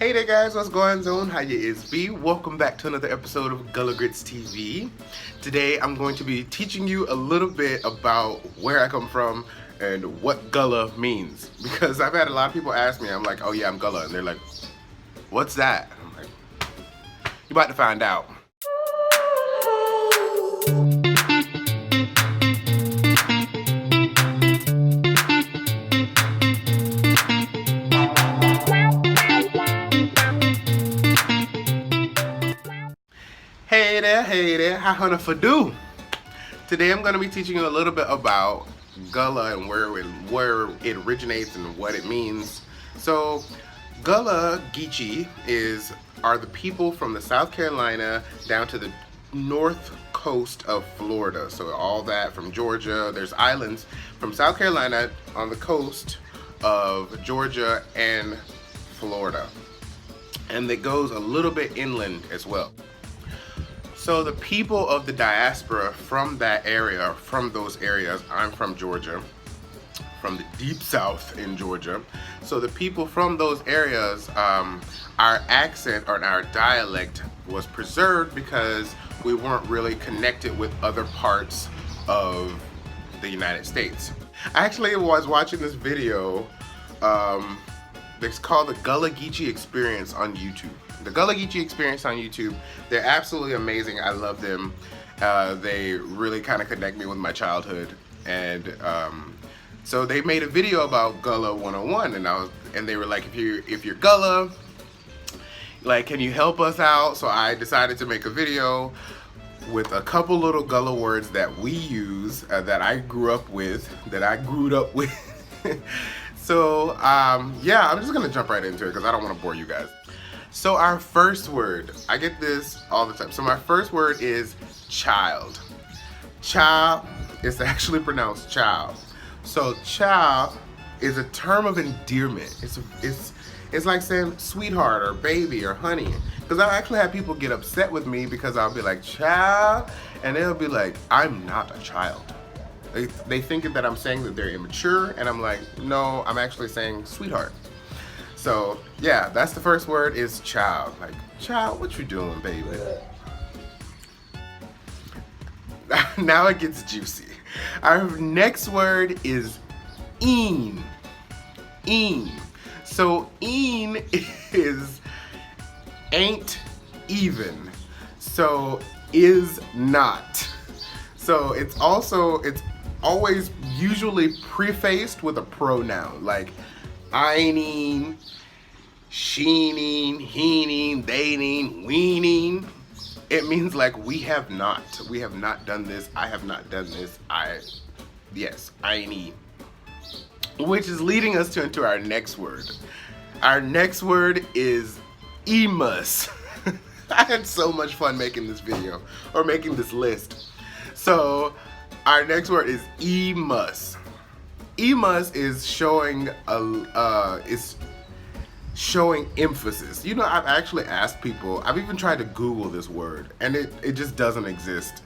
Hey there guys, what's going on? How you is be? Welcome back to another episode of Gullah TV. Today I'm going to be teaching you a little bit about where I come from and what Gullah means. Because I've had a lot of people ask me, I'm like, oh yeah, I'm Gullah. And they're like, what's that? I'm like, you're about to find out. Hey there, how hunna for do? Today I'm going to be teaching you a little bit about Gullah and where it originates and what it means. So Gullah, Geechee, are the people from the South Carolina down to the north coast of Florida. So all that from Georgia, there's islands from South Carolina on the coast of Georgia and Florida. And it goes a little bit inland as well. So the people of the diaspora from that area, from those areas, I'm from Georgia, from the deep south in Georgia. So the people from those areas, our accent or our dialect was preserved because we weren't really connected with other parts of the United States. I actually was watching this video, it's called the Gullah Geechee Experience on YouTube. The Gullah Geechee Experience on YouTube, they're absolutely amazing. I love them. They really kind of connect me with my childhood. And so they made a video about Gullah 101, and they were like, if you're Gullah, like, can you help us out? So I decided to make a video with a couple little Gullah words that we use, that I grew up with. So yeah, I'm just gonna jump right into it because I don't want to bore you guys. So our first word, I get this all the time. So my first word is child. Child is actually pronounced child. So child is a term of endearment. It's like saying sweetheart or baby or honey. Because I actually have people get upset with me because I'll be like child, and they'll be like, I'm not a child. They think that I'm saying that they're immature, and I'm like, no, I'm actually saying sweetheart. So yeah, that's the first word, is child. Like, child, what you doing, baby? Now it gets juicy. Our next word is een. Een. So een is ain't even. So is not. So it's always usually prefaced with a pronoun, like eineen, sheeneen, heeneen, they'neen, weeneen. It means like we have not done this, I have not done this, yes, eineen. Which is leading us into our next word. Our next word is emus. I had so much fun making this video, or making this list. So our next word is emus. Emus is showing emphasis. You know, I've actually asked people, I've even tried to Google this word, and it just doesn't exist.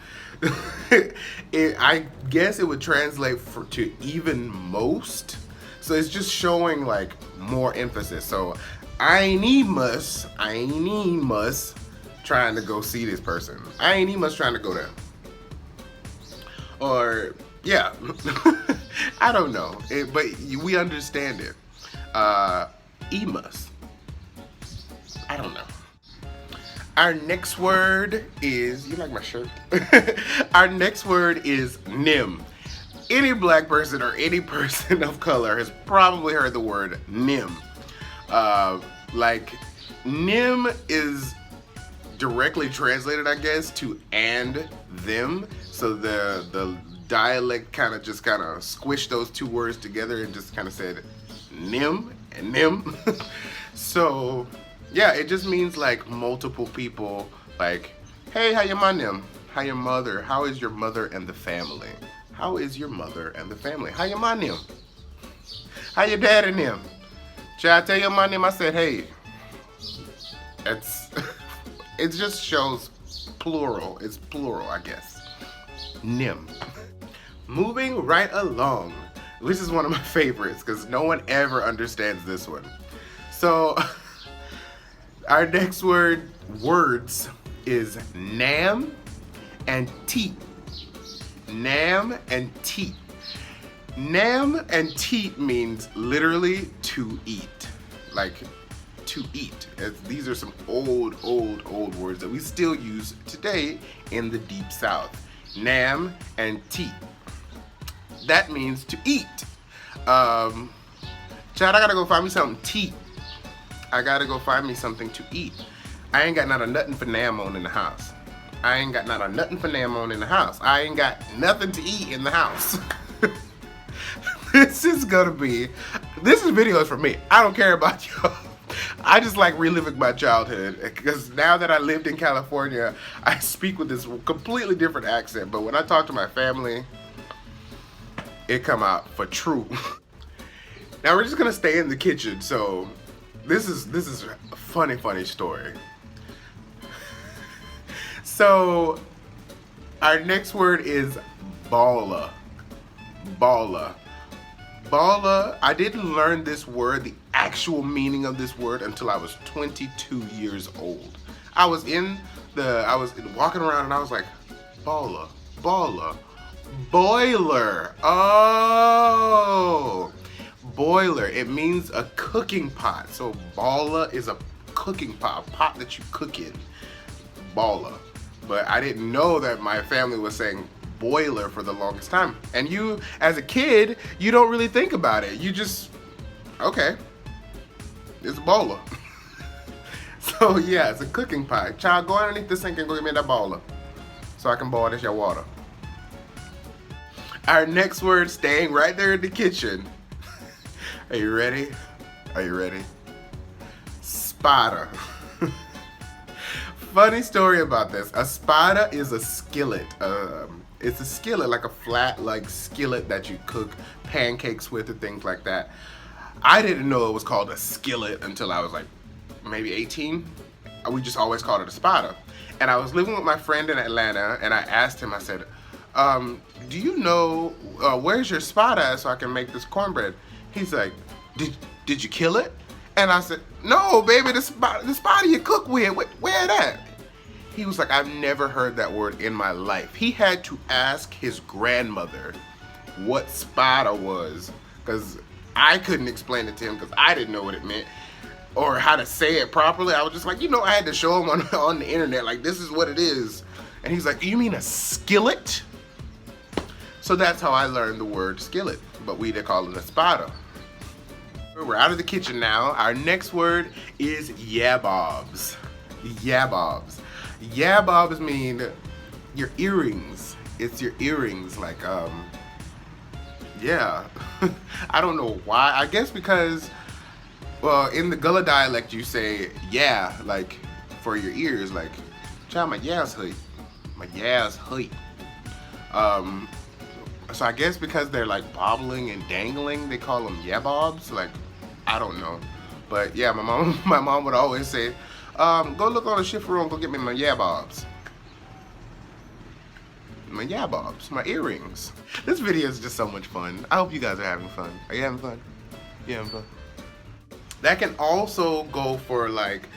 I guess it would translate to even most. So it's just showing like more emphasis. So I ain't must trying to go see this person. I ain't must trying to go there. Or yeah, I don't know, but we understand it. Emus. I don't know. Our next word is, you like my shirt? Our next word is nim. Any black person or any person of color has probably heard the word nim. Like, nim is directly translated, I guess, to and them. So the dialect kind of squished those two words together and just kind of said nim and nim. So yeah, it just means like multiple people, like, hey, how your nim? How your mother? How is your mother and the family? How is your mother and the family? How your nim? How your dad and them? Should I tell your nim? I said, hey. It just shows plural. It's plural, I guess. Nim. Moving right along. This is one of my favorites because no one ever understands this one. So Our next words is nam and teet. Nam and teet. Nam and teet means literally to eat. Like to eat. These are some old words that we still use today in the Deep South. Nam and teet. That means to eat. Chad, I gotta go find me something to eat. I gotta go find me something to eat. I ain't got nothing for nam on in the house. I ain't got nothing for nam on in the house. I ain't got nothing to eat in the house. This is video is for me. I don't care about y'all. I just like reliving my childhood because now that I lived in California, I speak with this completely different accent. But when I talk to my family, it come out for true. Now we're just gonna stay in the kitchen. So this is a funny story. So our next word is balla. Balla. Balla. I didn't learn this word, the actual meaning of this word, until I was 22 years old. I was walking around and I was like, balla, balla, boiler. Oh, boiler. It means a cooking pot. So balla is a cooking pot, a pot that you cook in. Balla. But I didn't know that my family was saying boiler for the longest time. And you, as a kid, you don't really think about it. You just, okay, it's a bowler. So yeah, it's a cooking pot. Child, go underneath the sink and go get me that bowler so I can boil this your water. Our next word, staying right there in the kitchen. Are you ready? Are you ready? Spada. Funny story about this. A spada is a skillet. It's a skillet, like a flat, like skillet that you cook pancakes with and things like that. I didn't know it was called a skillet until I was like maybe 18. We just always called it a spada. And I was living with my friend in Atlanta, and I asked him, I said, do you know, where's your spada so I can make this cornbread? He's like, did you kill it? And I said, no, baby, the spada you cook with, where that? He was like, I've never heard that word in my life. He had to ask his grandmother what spada was, because I couldn't explain it to him because I didn't know what it meant or how to say it properly. I was just like, I had to show him on the internet, like, this is what it is. And he's like, you mean a skillet? So that's how I learned the word skillet, but we did call it a spada. We're out of the kitchen now. Our next word is yabobs. Yabobs. Yabobs mean your earrings. It's your earrings, like, yeah. I don't know why. I guess because, well, in the Gullah dialect you say yeah, like for your ears, like, child, my ya's hurt. My ya's hurt. So I guess because they're like bobbling and dangling, they call them yabobs. Like, I don't know. But yeah, my mom would always say, go look on the shift room, go get me my yabobs. My yabobs, my earrings. This video is just so much fun. I hope you guys are having fun. Are you having fun? You having fun? That can also go for like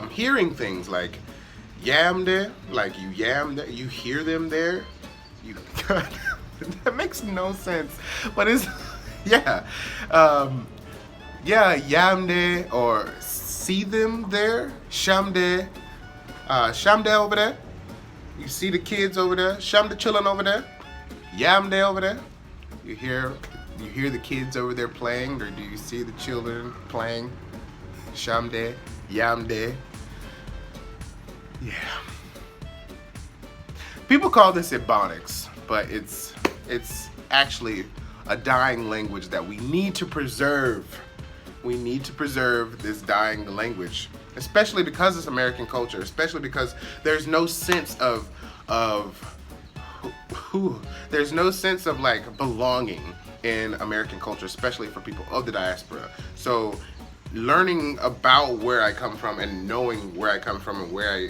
hearing things like yamde, like you yamde, you hear them there. You that makes no sense, but it's yeah. Yeah, yamde or see them there. Shamde, shamde over there. You see the kids over there. Shamde chilling over there. Yamde over there. You hear the kids over there playing, or do you see the children playing? Shamde, yamde. Yeah. People call this Ebonics, but it's actually a dying language that we need to preserve. We need to preserve this dying language, especially because it's American culture, especially because there's no sense of there's no sense of like belonging in American culture, especially for people of the diaspora. So learning about where I come from and knowing where I come from and where I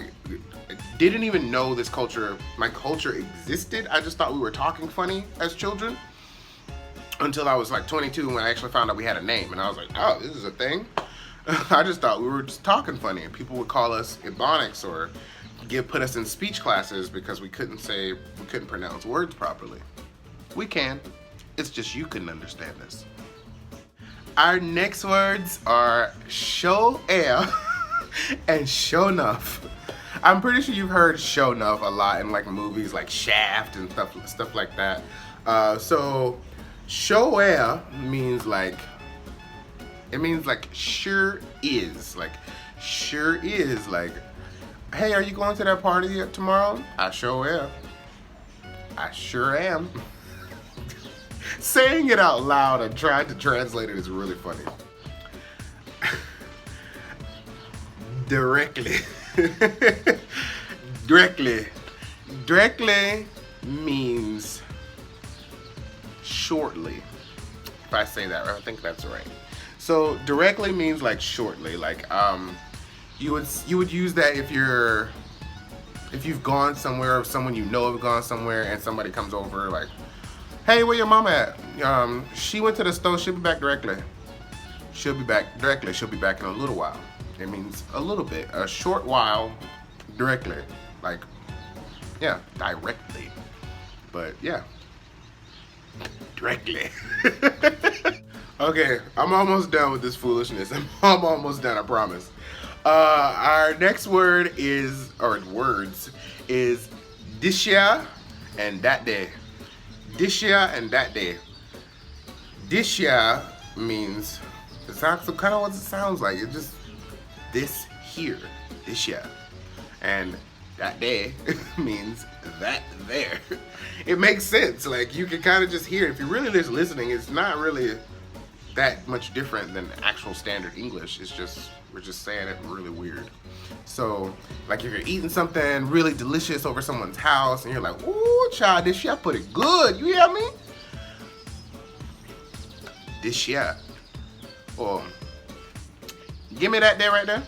didn't even know this culture, my culture existed. I just thought we were talking funny as children. Until I was like 22 when I actually found out we had a name, and I was like, oh, this is a thing. I just thought we were just talking funny, and people would call us Ebonics or put us in speech classes because we couldn't pronounce words properly. We can. It's just you couldn't understand us. Our next words are show air and show enough. I'm pretty sure you've heard show enough a lot in like movies like Shaft and stuff like that. So show air means like, it means like sure is. Like sure is, like, hey, are you going to that party tomorrow? I sure am. I sure am. Saying it out loud and trying to translate it is really funny. Directly. Directly. Directly means shortly. If I say that right, I think that's right. So directly means like shortly. Like you would use that if you've gone somewhere, or someone you know have gone somewhere, and somebody comes over like, hey, where your mom at? She went to the store. She'll be back directly. She'll be back directly. She'll be back in a little while. It means a little bit, a short while, directly. Like, yeah, directly. But yeah, directly. Okay, I'm almost done with this foolishness. I'm almost done, I promise. Our next word is, or words, is this year and that day. This year and that day. This year means, it sounds kind of what it sounds like. It's just this here, this year. And that day means that there. It makes sense. Like, you can kind of just hear it. If you're really just listening, it's not really that much different than actual standard English. It's just, we're just saying it really weird. So, like if you're eating something really delicious over someone's house and you're like, ooh, child, this chef put it good, you hear me? This chef. Or, give me that there right there.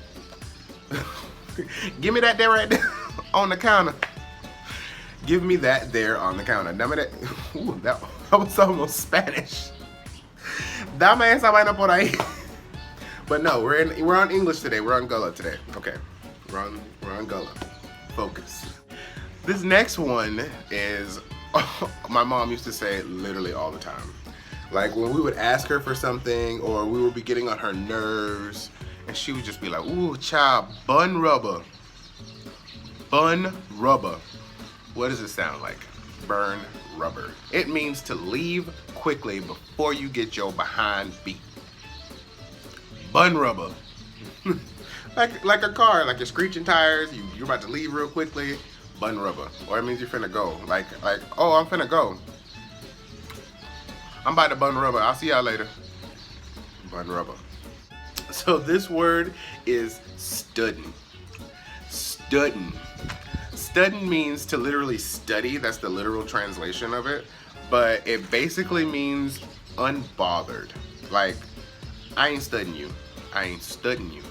Give me that there right there on the counter. Give me that there on the counter. Dame that. Ooh, that was almost Spanish. Dame esa vaina por ahí. But no, we're on English today. We're on Gullah today. Okay, we're on Gullah. Focus. This next one is, my mom used to say it literally all the time. Like when we would ask her for something, or we would be getting on her nerves, and she would just be like, "Ooh, child, bun rubber, bun rubber." What does it sound like? Burn rubber. It means to leave quickly before you get your behind beat. Bun rubber. like a car, like you're screeching tires, you're about to leave real quickly, bun rubber. Or it means you're finna go. Like, oh, I'm finna go. I'm about to bun rubber. I'll see y'all later. Bun rubber. So this word is studding. Studding. Studding means to literally study. That's the literal translation of it. But it basically means unbothered. Like, I ain't studying you. I ain't studying you.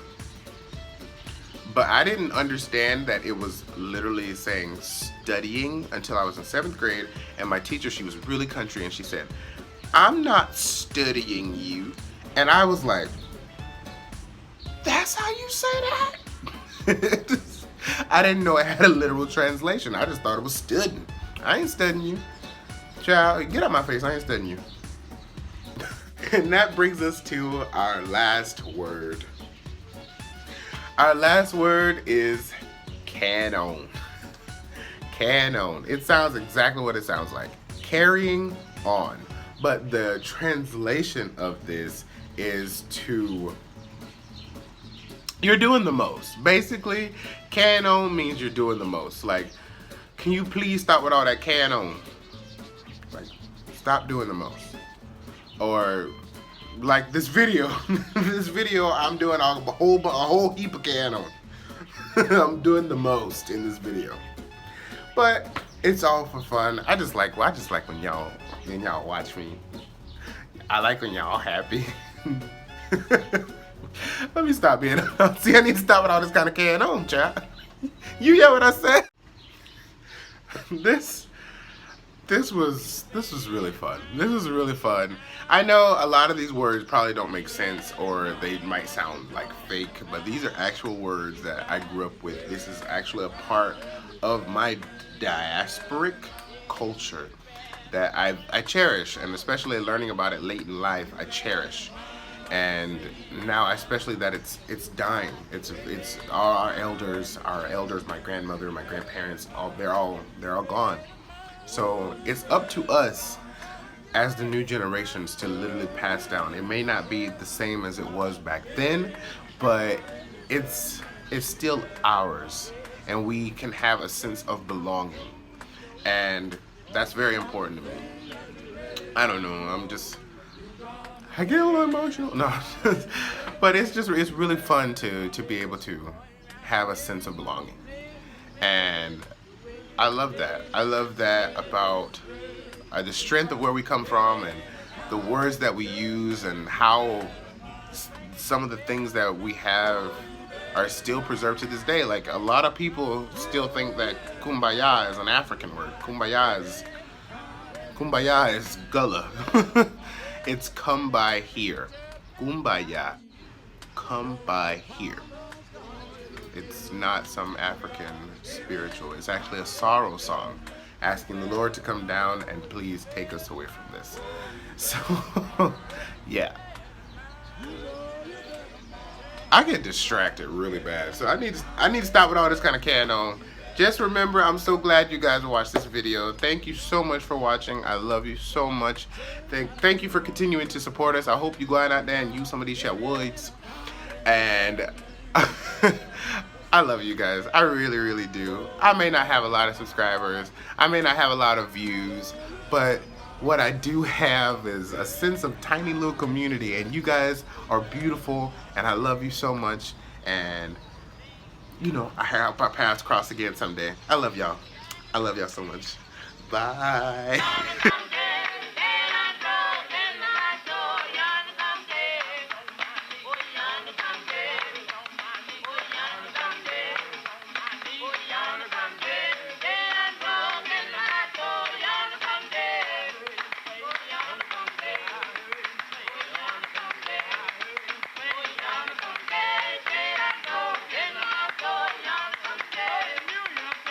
But I didn't understand that it was literally saying studying until I was in 7th grade, and my teacher, she was really country, and she said, "I'm not studying you." And I was like, that's how you say that? I didn't know it had a literal translation. I just thought it was studying. I ain't studying you. Child, get out my face. I ain't studying you. And that brings us to our last word. Our last word is canon. Canon. It sounds exactly what it sounds like. Carrying on. But the translation of this is to, you're doing the most. Basically, canon means you're doing the most. Like, can you please stop with all that canon? Like, stop doing the most. Or like this video. This video, I'm doing a whole heap of canon. I'm doing the most in this video. But it's all for fun. I just like when y'all watch me. I like when y'all happy. Let me stop being. See, I need to stop with all this kind of canon, child. You hear what I said? This This was really fun. This was really fun. I know a lot of these words probably don't make sense or they might sound like fake, but these are actual words that I grew up with. This is actually a part of my diasporic culture that I cherish, and especially learning about it late in life, I cherish. And now, especially that it's dying. It's all our elders, my grandmother, my grandparents, they're all gone. So it's up to us as the new generations to literally pass down. It may not be the same as it was back then, but it's still ours, and we can have a sense of belonging, and that's very important to me. I don't know. I get a little emotional. No, but it's really fun to be able to have a sense of belonging, and I love that. I love that about the strength of where we come from and the words that we use and how some of the things that we have are still preserved to this day. Like, a lot of people still think that kumbaya is an African word. Kumbaya is Gullah. It's come by here. Kumbaya, come by here. It's not some African spiritual. It's actually a sorrow song asking the Lord to come down and please take us away from this. So, yeah. I get distracted really bad. So I need to stop with all this kind of can on. Just remember, I'm so glad you guys watched this video. Thank you so much for watching. I love you so much. Thank you for continuing to support us. I hope you go out there and use some of these shit woods. And I love you guys. I really, really do. I may not have a lot of subscribers. I may not have a lot of views. But what I do have is a sense of tiny little community. And you guys are beautiful. And I love you so much. And, you know, I hope our paths cross again someday. I love y'all. I love y'all so much. Bye.